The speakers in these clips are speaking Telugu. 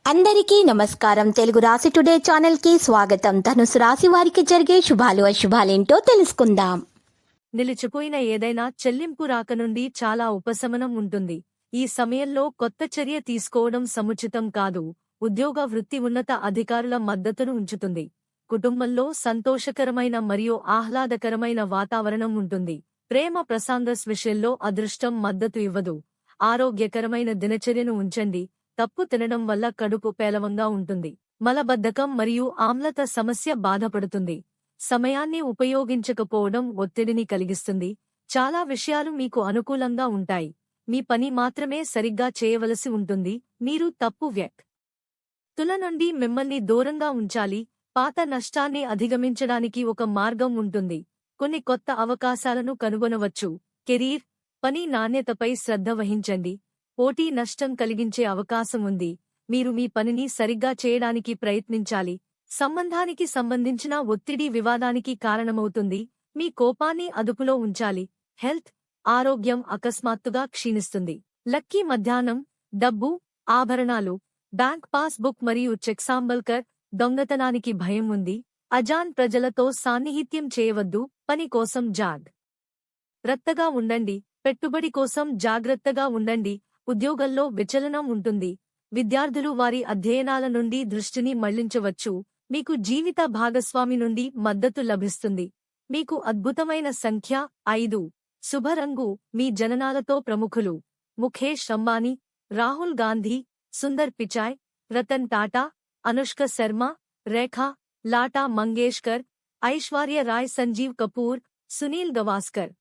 అందరికీ నమస్కారం. తెలుగు రాశి టుడే ఛానల్ కి స్వాగతం. ధనుసు రాశి వారికి జరిగే శుభాలు అశుభాలేంటో తెలుసుకుందాం. నిలిచిపోయిన ఏదైనా చెల్లింపు రాక నుండి చాలా ఉపశమనం ఉంటుంది. ఈ సమయంలో కొత్త చర్య తీసుకోవడం సముచితం కాదు. ఉద్యోగ వృత్తి ఉన్నత అధికారుల మద్దతును ఉంచుతుంది. కుటుంబంలో సంతోషకరమైన మరియు ఆహ్లాదకరమైన వాతావరణం ఉంటుంది. ప్రేమ ప్రసంగస్ విషయంలో అదృష్టం మద్దతు ఇవ్వదు. ఆరోగ్యకరమైన దినచర్యను ఉంచండి. తప్పు తినడం వల్ల కడుపు పేలవంగా ఉంటుంది. మలబద్ధకం మరియు ఆమ్లత సమస్య బాధపడుతుంది. సమయాన్ని ఉపయోగించకపోవడం ఒత్తిడిని కలిగిస్తుంది. చాలా విషయాలు మీకు అనుకూలంగా ఉంటాయి. మీ పని మాత్రమే సరిగ్గా చేయవలసి ఉంటుంది. మీరు తప్పు వ్యక్తుల నుండి మిమ్మల్ని దూరంగా ఉంచాలి. పాత నష్టాన్ని అధిగమించడానికి ఒక మార్గం ఉంటుంది. కొన్ని కొత్త అవకాశాలను కనుగొనవచ్చు. కెరీర్, పని నాణ్యతపై శ్రద్ధ వహించండి. పోటీ నష్టం కలిగించే అవకాశం ఉంది. మీరు మీ పనిని సరిగ్గా చేయడానికి ప్రయత్నించాలి. సంబంధానికి సంబంధించిన ఒత్తిడి వివాదానికి కారణమవుతుంది. మీ కోపాన్ని అదుపులో ఉంచాలి. హెల్త్, ఆరోగ్యం అకస్మాత్తుగా క్షీణిస్తుంది. లక్కీ మధ్యాహ్నం, డబ్బు, ఆభరణాలు, బ్యాంక్ పాస్ బుక్ మరియు చెక్ సాంబల్కర్. దొంగతనానికి భయం ఉంది. అజాన్ ప్రజలతో సాన్నిహిత్యం చేయవద్దు. పని కోసం జాగ్రత్తగా ఉండండి. పెట్టుబడి కోసం జాగ్రత్తగా ఉండండి. ఉద్యోగంలో విచలనం ఉంటుంది. విద్యార్థులు వారి అధ్యయనాల నుండి దృష్టిని మళ్లించవచ్చు. మీకు జీవిత భాగస్వామి నుండి మద్దతు లభిస్తుంది. మీకు అద్భుతమైన సంఖ్య 5. శుభరంగు మీ జననాలతో ప్రముఖులు: ముఖేష్ అంబానీ, రాహుల్ గాంధీ, సుందర్ పిచాయ్, రతన్ టాటా, అనుష్క శర్మ, రేఖా, లాటా మంగేష్కర్, ఐశ్వర్య రాయ్, సంజీవ్ కపూర్, సునీల్ గవాస్కర్.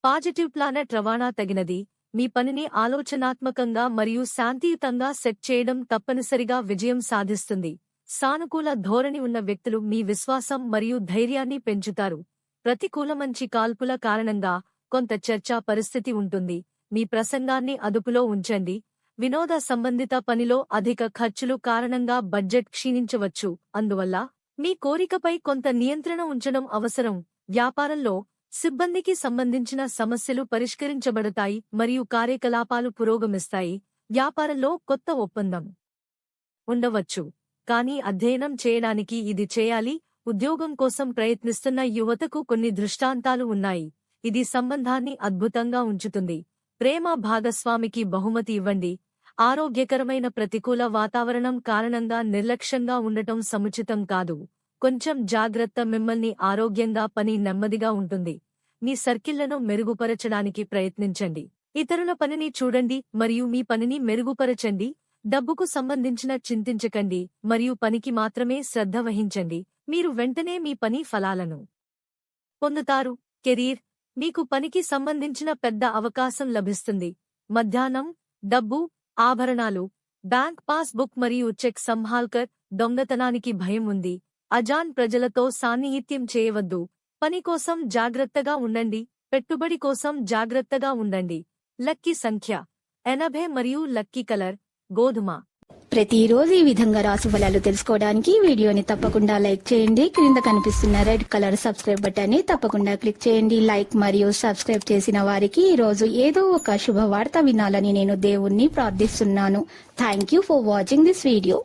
పాజిటివ్ ప్లానెట్ రవాణా తగినది. మీ పనిని ఆలోచనాత్మకంగా మరియు శాంతియుతంగా సెట్ చేయడం తప్పనిసరిగా విజయం సాధిస్తుంది. సానుకూల ధోరణి ఉన్న వ్యక్తులు మీ విశ్వాసం మరియు ధైర్యాన్ని పెంచుతారు. ప్రతికూల మంచి కాల్పుల కారణంగా కొంత చర్చా పరిస్థితి ఉంటుంది. మీ ప్రసంగాన్ని అదుపులో ఉంచండి. వినోద సంబంధిత పనిలో అధిక ఖర్చులు కారణంగా బడ్జెట్ క్షీణించవచ్చు. అందువల్ల మీ కోరికపై కొంత నియంత్రణ ఉంచడం అవసరం. వ్యాపారంలో సిబ్బందికి సంబంధించిన సమస్యలు పరిష్కరించబడతాయి మరియు కార్యకలాపాలు పురోగమిస్తాయి. వ్యాపారంలో కొత్త ఒప్పందం ఉండవచ్చు, కానీ అధ్యయనం చేయడానికి ఇది చేయాలి. ఉద్యోగం కోసం ప్రయత్నిస్తున్న యువతకు కొన్ని దృష్టాంతాలు ఉన్నాయి. ఇది సంబంధాన్ని అద్భుతంగా ఉంచుతుంది. ప్రేమ భాగస్వామికి బహుమతి ఇవ్వండి. ఆరోగ్యకరమైన ప్రతికూల వాతావరణం కారణంగా నిర్లక్ష్యంగా ఉండటం సముచితం కాదు. కొంచెం జాగ్రత్త మిమ్మల్ని ఆరోగ్యంగా, పని నెమ్మదిగా ఉంటుంది. మీ సర్కిళ్లను మెరుగుపరచడానికి ప్రయత్నించండి. ఇతరుల పనిని చూడండి మరియు మీ పనిని మెరుగుపరచండి. డబ్బుకు సంబంధించిన చింతించకండి మరియు పనికి మాత్రమే శ్రద్ధ వహించండి. మీరు వెంటనే మీ పని ఫలాలను పొందుతారు. కెరీర్, మీకు పనికి సంబంధించిన పెద్ద అవకాశం లభిస్తుంది. మధ్యాహ్నం, డబ్బు, ఆభరణాలు, బ్యాంక్ పాస్ బుక్ మరియు చెక్ సంభాల్కర్. దొంగతనానికి భయం ఉంది. అజాన్ ప్రజలతో సాన్నిహిత్యం చేయవద్దు. పని కోసం జాగ్రత్తగా ఉండండి. పెట్టుబడి కోసం జాగ్రత్తగా ఉండండి. లక్కీ సంఖ్య 80 మరియు లక్కీ కలర్ గోధుమ. ప్రతిరోజు ఈ విధంగా రాశి ఫలాలు తెలుసుకోవడానికి వీడియోని తప్పకుండా లైక్ చేయండి. క్రింద కనిపిస్తున్న రెడ్ కలర్ సబ్స్క్రైబ్ బటన్ ని తప్పకుండా క్లిక్ చేయండి. లైక్ మరియు సబ్స్క్రైబ్ చేసిన వారికి ఈ రోజు ఏదో ఒక శుభవార్త వినాలని నేను దేవుణ్ణి ప్రార్థిస్తున్నాను. Thank you for watching this video.